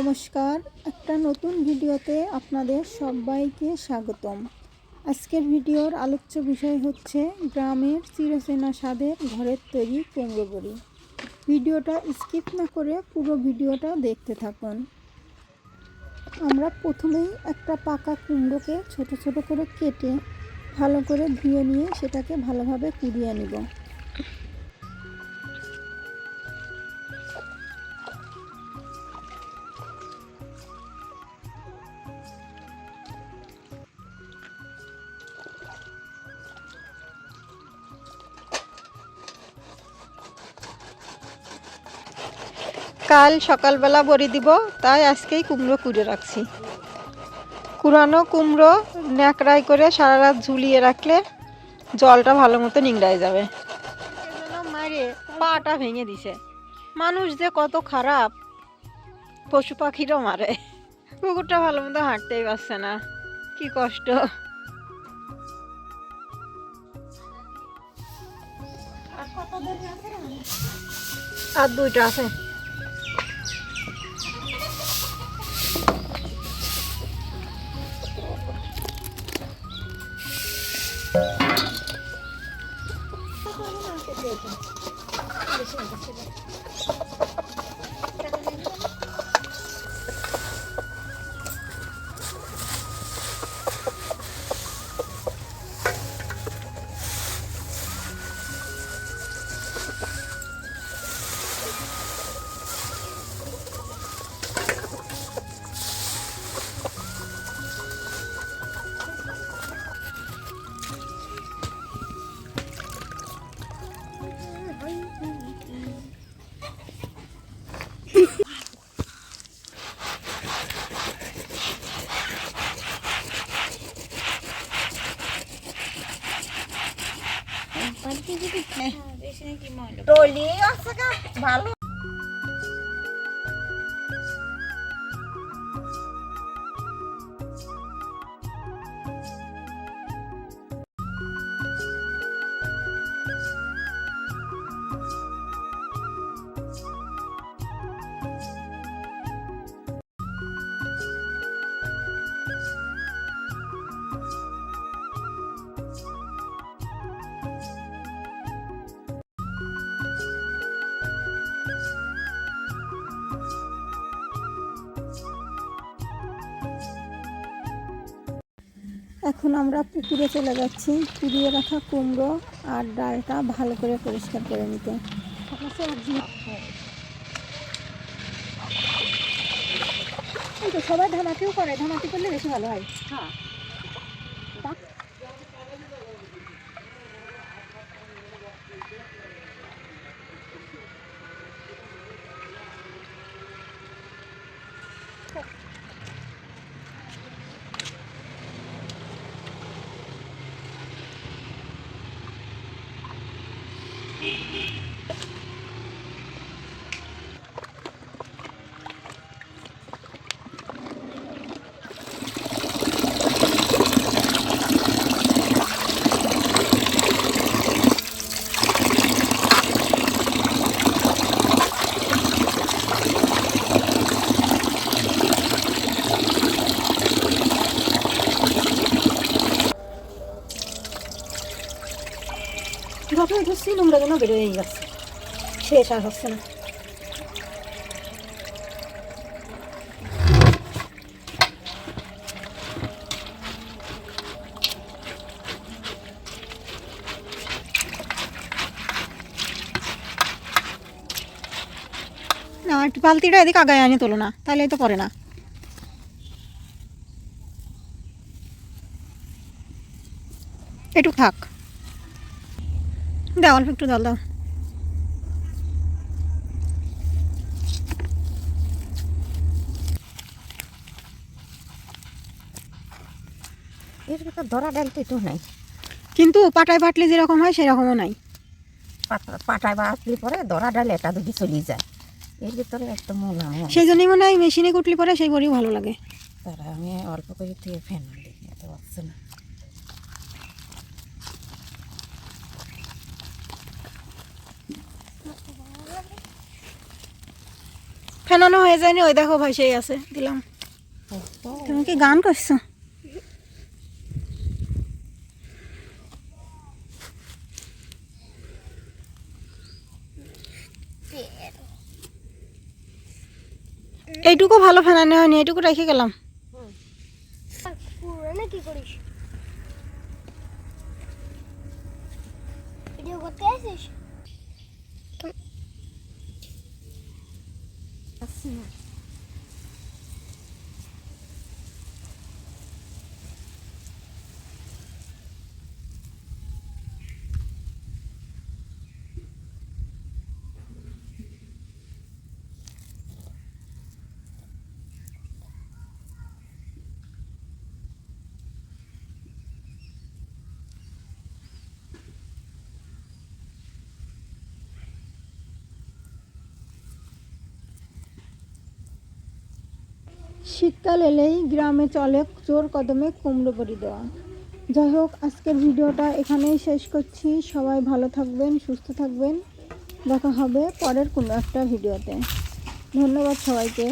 নমস্কার, একটা নতুন ভিডিওতে আপনাদের সবাইকে স্বাগতম। আজকের ভিডিওর আলোচ্য বিষয় হচ্ছে গ্রামের চিরচেনা স্বাদের ঘরের তৈরি কুমড়ো বড়ি। ভিডিওটা স্কিপ না করে পুরো ভিডিওটা দেখতে থাকুন। আমরা প্রথমেই একটা পাকা কুমড়োকে ছোট ছোট করে কেটে ভালো করে ধুয়ে নিয়ে সেটাকে ভালোভাবে কুড়িয়ে নেব। কাল সকালবেলা বড়ি দিব, তাই আজকেই কুমড়ো কুড়ে রাখছি। কুড়ানো কুমড়ো ন্যাকড়াই করে সারা রাত ঝুলিয়ে রাখলে জলটা ভালো মতো নিংড়ায় যাবে। মারে পাটা ভেঙে দিছে। মানুষ যে কত খারাপ, পশু পাখিরও মারে। কুকুরটা ভালো মতো হাঁটতেই পারছে না, কি কষ্ট। আর দুইটা আছে। টলি আছে কা ভালো। এখন আমরা পুকুরে চলে যাচ্ছি কুড়িয়ে রাখা কুমড়ো আর ডালটা ভালো করে পরিষ্কার করে নিতে। সবাই ধামাটিও করে, ধামাটি করলে বেশি ভালো হয়। হ্যাঁ, যতই ধরছি নোংরা যেন বেরোয়েই যাচ্ছে, শেষ আর হচ্ছে না। না, একটু বালতিটা এদিকে আগায় আনি তোলো না, তাহলে তো পরে না। একটু থাক, দাও অল্প একটু জল দাও। এর ভিতর ধরা ডাল তো একটু নাই, কিন্তু পাটায় বাটলে যেরকম হয় সেরকমও নাই। পাটায় বাটলি পরে ধরা ডাল এটা দুটি চলে যায়। এর ভিতরে একটা মোলা, সেই জন্যই মনে হয় মেশিনে কুটলি পরে সেই বড়িও ভালো লাগে। তারা আমি অল্প করে দিয়ে ফেন দিই, এত পারছে না। ফেন বানানো হয়ে যায়নি, ওই দেখো ভাসেই আছে, দিলাম। তুমি কি গান করছো? এইটুকু ভালো ফেনানো হয়নি, এইটুকু রেখে গেলাম। কি করিস? ভিডিও করতে আসিস? শীতকাল এলেই গ্রামে চলে জোর কদমে কুমড়ো বড়ি দেওয়া। যাই হোক, আজকের ভিডিওটা এখানেই শেষ করছি। সবাই ভালো থাকবেন, সুস্থ থাকবেন। দেখা হবে পরের কোনো একটা ভিডিওতে। ধন্যবাদ সবাইকে।